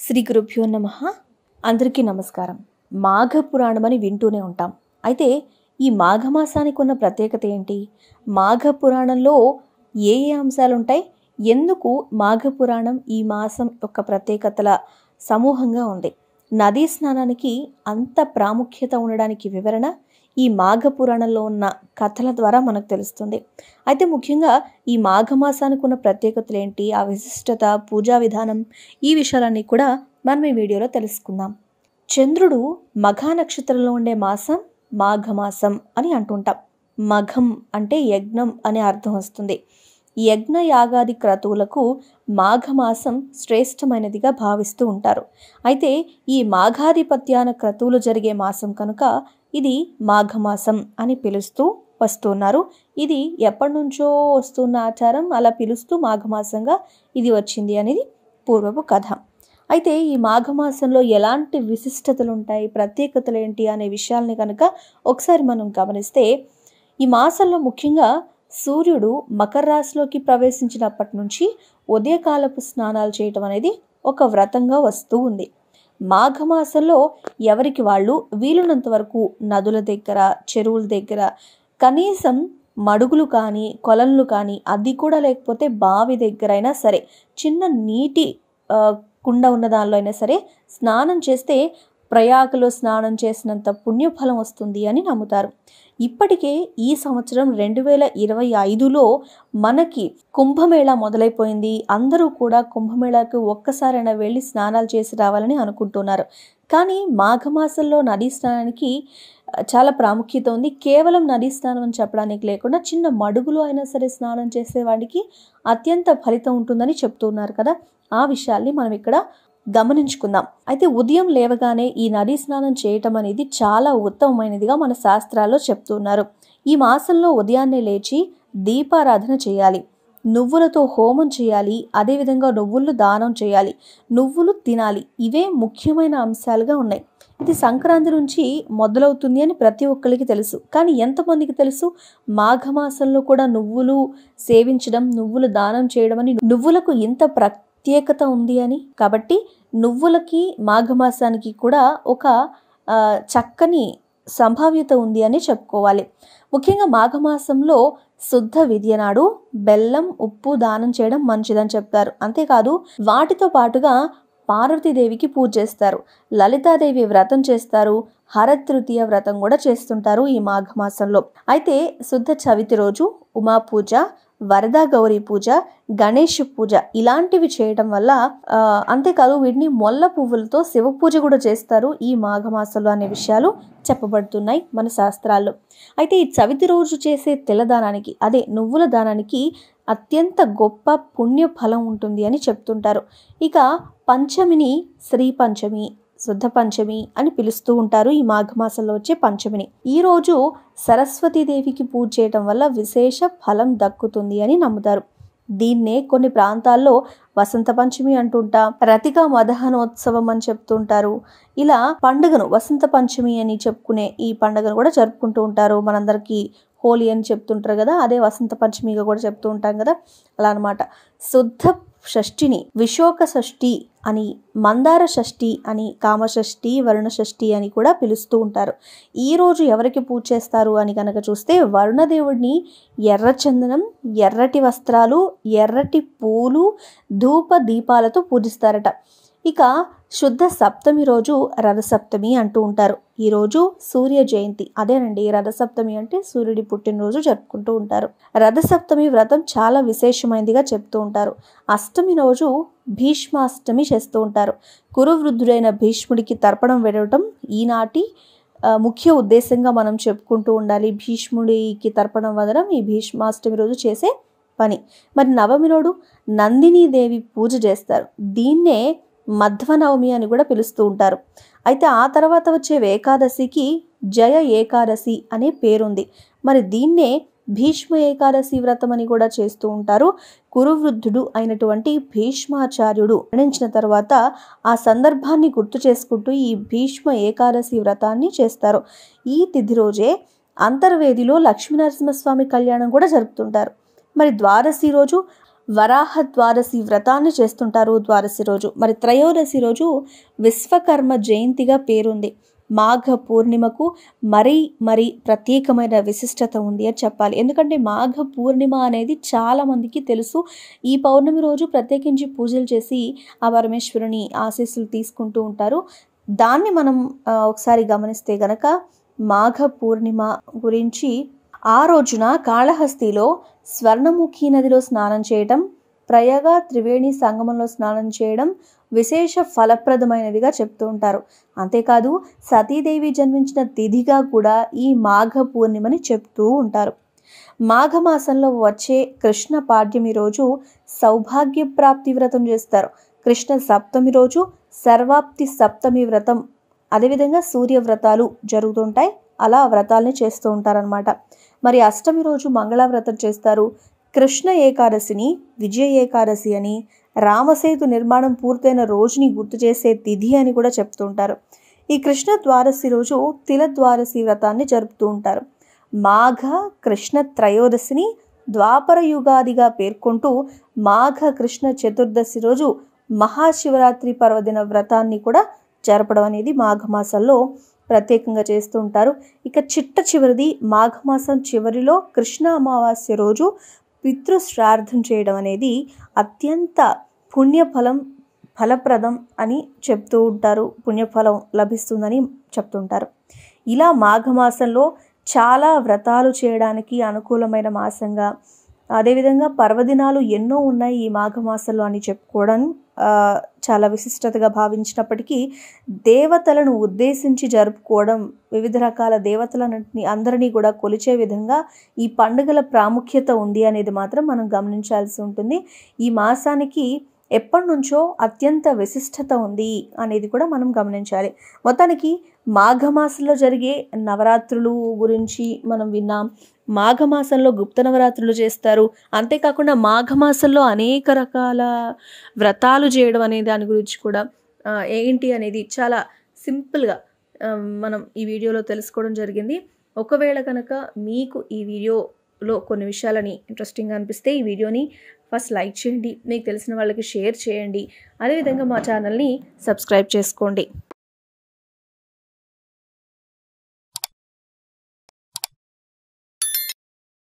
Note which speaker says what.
Speaker 1: శ్రీ గురుభ్యో నమః. అందరికీ నమస్కారం. మాఘ పురాణం అని వింటూనే ఉంటాం. అయితే ఈ మాఘమాసానికి ఉన్న ప్రత్యేకత ఏంటి? మాఘ పురాణంలో ఏ ఏ అంశాలు ఉంటాయి? ఎందుకు మాఘ పురాణం ఈ మాసం యొక్క ప్రత్యేకతల సమూహంగా ఉంది? నదీ స్నానానికి అంత ప్రాముఖ్యత ఉండడానికి వివరణ ఈ మాఘ పురాణంలో ఉన్న కథల ద్వారా మనకు తెలుస్తుంది. అయితే ముఖ్యంగా ఈ మాఘమాసానికి ఉన్న ప్రత్యేకతలు ఏంటి, ఆ విశిష్టత, పూజా విధానం, ఈ విషయాలన్నీ కూడా మనం ఈ వీడియోలో తెలుసుకుందాం. చంద్రుడు మఘా నక్షత్రంలో ఉండే మాసం మాఘమాసం అని అంటుంటాం. మఘం అంటే యజ్ఞం అనే అర్థం వస్తుంది. యజ్ఞ యాగాది క్రతువులకు మాఘమాసం శ్రేష్టమైనదిగా భావిస్తూ ఉంటారు. అయితే ఈ మాఘాధిపత్యాన క్రతువులు జరిగే మాసం కనుక ఇది మాఘమాసం అని పిలుస్తూ వస్తున్నారు. ఇది ఎప్పటి నుంచో వస్తున్న ఆచారం, అలా పిలుస్తూ మాఘమాసంగా ఇది వచ్చింది అనేది పూర్వపు కథ. అయితే ఈ మాఘమాసంలో ఎలాంటి విశిష్టతలు ఉంటాయి, ప్రత్యేకతలు ఏంటి అనే విషయాల్ని కనుక ఒకసారి మనం గమనిస్తే, ఈ మాసంలో ముఖ్యంగా సూర్యుడు మకర రాశిలోకి ప్రవేశించినప్పటి నుంచి ఉదయకాలపు స్నానాలు చేయటం అనేది ఒక వ్రతంగా వస్తూ ఉంది. మాఘమాసంలో ఎవరికి వాళ్ళు వీలున్నంత వరకు నదుల దగ్గర, చెరువుల దగ్గర, కనీసం మడుగులు కానీ కొలన్లు కానీ, అది కూడా లేకపోతే బావి దగ్గర అయినా సరే, చిన్న నీటి కుండ ఉన్న దానిలో అయినా సరే స్నానం చేస్తే ప్రయాగలో స్నానం చేసినంత పుణ్యఫలం వస్తుంది అని నమ్ముతారు. ఇప్పటికే ఈ సంవత్సరం 2025లో మనకి కుంభమేళా మొదలైపోయింది. అందరూ కూడా కుంభమేళాకు ఒక్కసారైనా వెళ్ళి స్నానాలు చేసి రావాలని అనుకుంటున్నారు. కానీ మాఘమాసంలో నదీ స్నానానికి చాలా ప్రాముఖ్యత ఉంది. కేవలం నదీ స్నానం అని చెప్పడానికి లేకుండా చిన్న మడుగులో అయినా సరే స్నానం చేసేవాడికి అత్యంత ఫలితం ఉంటుందని చెప్తున్నారు కదా. ఆ విషయాల్ని మనం ఇక్కడ గమనించుకుందాం. అయితే ఉదయం లేవగానే ఈ నదీ స్నానం చేయటం అనేది చాలా ఉత్తమమైనదిగా మన శాస్త్రాల్లో చెప్తున్నారు. ఈ మాసంలో ఉదయాన్నే లేచి దీపారాధన చేయాలి, నువ్వులతో హోమం చేయాలి, అదేవిధంగా నువ్వులు దానం చేయాలి, నువ్వులు తినాలి. ఇవే ముఖ్యమైన అంశాలుగా ఉన్నాయి. ఇది సంక్రాంతి నుంచి మొదలవుతుంది అని ప్రతి ఒక్కరికి తెలుసు. కానీ ఎంతమందికి తెలుసు మాఘమాసంలో కూడా నువ్వులు సేవించడం, నువ్వులు దానం చేయడం అని, నువ్వులకు ఇంత ప్రత్యేకత ఉంది అని? కాబట్టి నువ్వులకి మాఘమాసానికి కూడా ఒక చక్కని సంభావ్యత ఉంది అని చెప్పుకోవాలి. ముఖ్యంగా మాఘమాసంలో శుద్ధ విద్య నాడు బెల్లం, ఉప్పు దానం చేయడం మంచిదని చెప్తారు. అంతేకాదు వాటితో పాటుగా పార్వతీదేవికి పూజ చేస్తారు, లలితాదేవి వ్రతం చేస్తారు, హరతృతీయ వ్రతం కూడా చేస్తుంటారు ఈ మాఘమాసంలో. అయితే శుద్ధ చవితి రోజు ఉమా పూజ, వరదా గౌరీ పూజ, గణేష్ పూజ ఇలాంటివి చేయడం వల్ల, అంతేకాదు వీటిని మొల్ల పువ్వులతో శివ పూజ కూడా చేస్తారు ఈ మాఘమాసంలో అనే విషయాలు చెప్పబడుతున్నాయి మన శాస్త్రాల్లో. అయితే ఈ చవితి రోజు చేసే తిలదానానికి, అదే నువ్వుల దానానికి అత్యంత గొప్ప పుణ్య ఫలం ఉంటుంది అని చెప్తుంటారు. ఇక పంచమిని శ్రీ పంచమి, శుద్ధ పంచమి అని పిలుస్తూ ఉంటారు. ఈ మాఘమాసంలో వచ్చే పంచమిని ఈ రోజు సరస్వతీదేవికి పూజ చేయటం వల్ల విశేష ఫలం దక్కుతుంది అని నమ్ముతారు. దీన్నే కొన్ని ప్రాంతాల్లో వసంత పంచమి అంటుంటా, రతికా మదహనోత్సవం అని చెప్తుంటారు. ఇలా పండుగను వసంత పంచమి అని చెప్పుకునే ఈ పండుగను కూడా జరుపుకుంటూ ఉంటారు. మనందరికీ హోలీ అని చెప్తుంటారు కదా, అదే వసంత పంచమిగా కూడా చెప్తూ ఉంటాం కదా, అలా అనమాట. శుద్ధ షష్ఠిని విశోక షష్ఠి అని, మందార షష్ఠి అని, కామ షష్ఠి, వరుణ షష్ఠి అని కూడా పిలుస్తూ ఉంటారు. ఈరోజు ఎవరికి పూజ చేస్తారు అని కనుక చూస్తే, వరుణదేవుడిని ఎర్ర చందనం, ఎర్రటి వస్త్రాలు, ఎర్రటి పూలు, ధూప దీపాలతో పూజిస్తారట. ఇక శుద్ధ సప్తమి రోజు రథసప్తమి అంటూ ఉంటారు. ఈరోజు సూర్య జయంతి, అదేనండి రథసప్తమి అంటే సూర్యుడి పుట్టినరోజు జరుపుకుంటూ ఉంటారు. రథసప్తమి వ్రతం చాలా విశేషమైనదిగా చెప్తూ ఉంటారు. అష్టమి రోజు భీష్మాష్టమి చేస్తూ ఉంటారు. కురువృద్ధుడైన భీష్ముడికి తర్పణం వేయడం ఈనాటి ముఖ్య ఉద్దేశంగా మనం చెప్పుకుంటూ ఉండాలి. భీష్ముడికి తర్పణం వదడం ఈ భీష్మాష్టమి రోజు చేసే పని. మరి నవమి రోజు నందినీదేవి పూజ చేస్తారు. దీన్నే మధ్వనవమి అని కూడా పిలుస్తూ ఉంటారు. అయితే ఆ తర్వాత వచ్చే ఏకాదశికి జయ ఏకాదశి అనే పేరుంది. మరి దీన్నే భీష్మ ఏకాదశి వ్రతం అని కూడా చేస్తూ ఉంటారు. కురువృద్ధుడు అయినటువంటి భీష్మాచార్యుడు మరణించిన తర్వాత ఆ సందర్భాన్ని గుర్తు చేసుకుంటూ ఈ భీష్మ ఏకాదశి వ్రతాన్ని చేస్తారు. ఈ తిథి రోజే అంతర్వేదిలో లక్ష్మీనరసింహస్వామి కళ్యాణం కూడా జరుపుతుంటారు. మరి ద్వాదశి రోజు వరాహ ద్వాదశి వ్రతాన్ని చేస్తుంటారు ద్వాదశి రోజు. మరి త్రయోదశి రోజు విశ్వకర్మ జయంతిగా పేరుంది. మాఘ పూర్ణిమకు మరీ ప్రత్యేకమైన విశిష్టత ఉంది అని చెప్పాలి. ఎందుకంటే మాఘ పూర్ణిమ అనేది చాలామందికి తెలుసు. ఈ పౌర్ణమి రోజు ప్రత్యేకించి పూజలు చేసి ఆ పరమేశ్వరుని ఆశీస్సులు తీసుకుంటూ ఉంటారు. దాన్ని మనం ఒకసారి గమనిస్తే గనక మాఘ పూర్ణిమ గురించి ఆ రోజున కాళహస్తిలో స్వర్ణముఖి నదిలో స్నానం చేయడం, ప్రయాగ త్రివేణి సంగమంలో స్నానం చేయడం విశేష ఫలప్రదమైనవిగా చెప్తూ ఉంటారు. అంతేకాదు సతీదేవి జన్మించిన తిథిగా కూడా ఈ మాఘ పూర్ణిమని చెప్తూ ఉంటారు. మాఘమాసంలో వచ్చే కృష్ణ పాడ్యమి రోజు సౌభాగ్య ప్రాప్తి వ్రతం చేస్తారు. కృష్ణ సప్తమి రోజు సర్వాప్తి సప్తమి వ్రతం, అదేవిధంగా సూర్య వ్రతాలు జరుగుతుంటాయి. అలా వ్రతాలని చేస్తూ ఉంటారనమాట. మరి అష్టమి రోజు మంగళవ్రతం చేస్తారు. కృష్ణ ఏకాదశిని విజయ ఏకాదశి అని, రామసేతు నిర్మాణం పూర్తయిన రోజుని గుర్తు చేసే తిథి అని కూడా చెప్తూ ఉంటారు. ఈ కృష్ణ ద్వాదశి రోజు తిల ద్వాదశి వ్రతాన్ని జరుపుతూ ఉంటారు. మాఘ కృష్ణ త్రయోదశిని ద్వాపర యుగాదిగా పేర్కొంటూ మాఘ కృష్ణ చతుర్దశి రోజు మహాశివరాత్రి పర్వదిన వ్రతాన్ని కూడా జరపడం అనేది మాఘమాసంలో ప్రత్యేకంగా చేస్తూ ఉంటారు. ఇక చివరిది మాఘమాసం చివరిలో కృష్ణ అమావాస్య రోజు పితృశ్రాద్ధం చేయడం అనేది అత్యంత ఫలప్రదం అని చెప్తూ ఉంటారు. పుణ్యఫలం లభిస్తుందని చెప్తుంటారు. ఇలా మాఘమాసంలో చాలా వ్రతాలు చేయడానికి అనుకూలమైన మాసంగా, అదేవిధంగా పర్వదినాలు ఎన్నో ఉన్నాయి ఈ మాఘమాసంలో అని చెప్పుకోవడం చాలా విశిష్టతగా భావించినప్పటికీ దేవతలను ఉద్దేశించి జరుపుకోవడం, వివిధ రకాల దేవతలన్నింటినీ అందరినీ కూడా కొలిచే విధంగా ఈ పండుగల ప్రాముఖ్యత ఉంది అనేది మాత్రం మనం గమనించాల్సి ఉంటుంది. ఈ మాసానికి ఎప్పటి నుంచో అత్యంత విశిష్టత ఉంది అనేది కూడా మనం గమనించాలి. మొత్తానికి మాఘమాసంలో జరిగే నవరాత్రులు గురించి మనం విన్నాం. మాఘమాసంలో గుప్త నవరాత్రులు చేస్తారు. అంతేకాకుండా మాఘమాసంలో అనేక రకాల వ్రతాలు చేయడం అనే దాని గురించి కూడా ఏంటి అనేది చాలా సింపుల్గా మనం ఈ వీడియోలో తెలుసుకోవడం జరిగింది. ఒకవేళ కనుక మీకు ఈ వీడియోలో కొన్ని విషయాలని ఇంట్రెస్టింగ్గా అనిపిస్తే ఈ వీడియోని ఫస్ట్ లైక్ చేయండి, మీకు తెలిసిన వాళ్ళకి షేర్ చేయండి, అదేవిధంగా మా ఛానల్ని సబ్స్క్రైబ్ చేసుకోండి.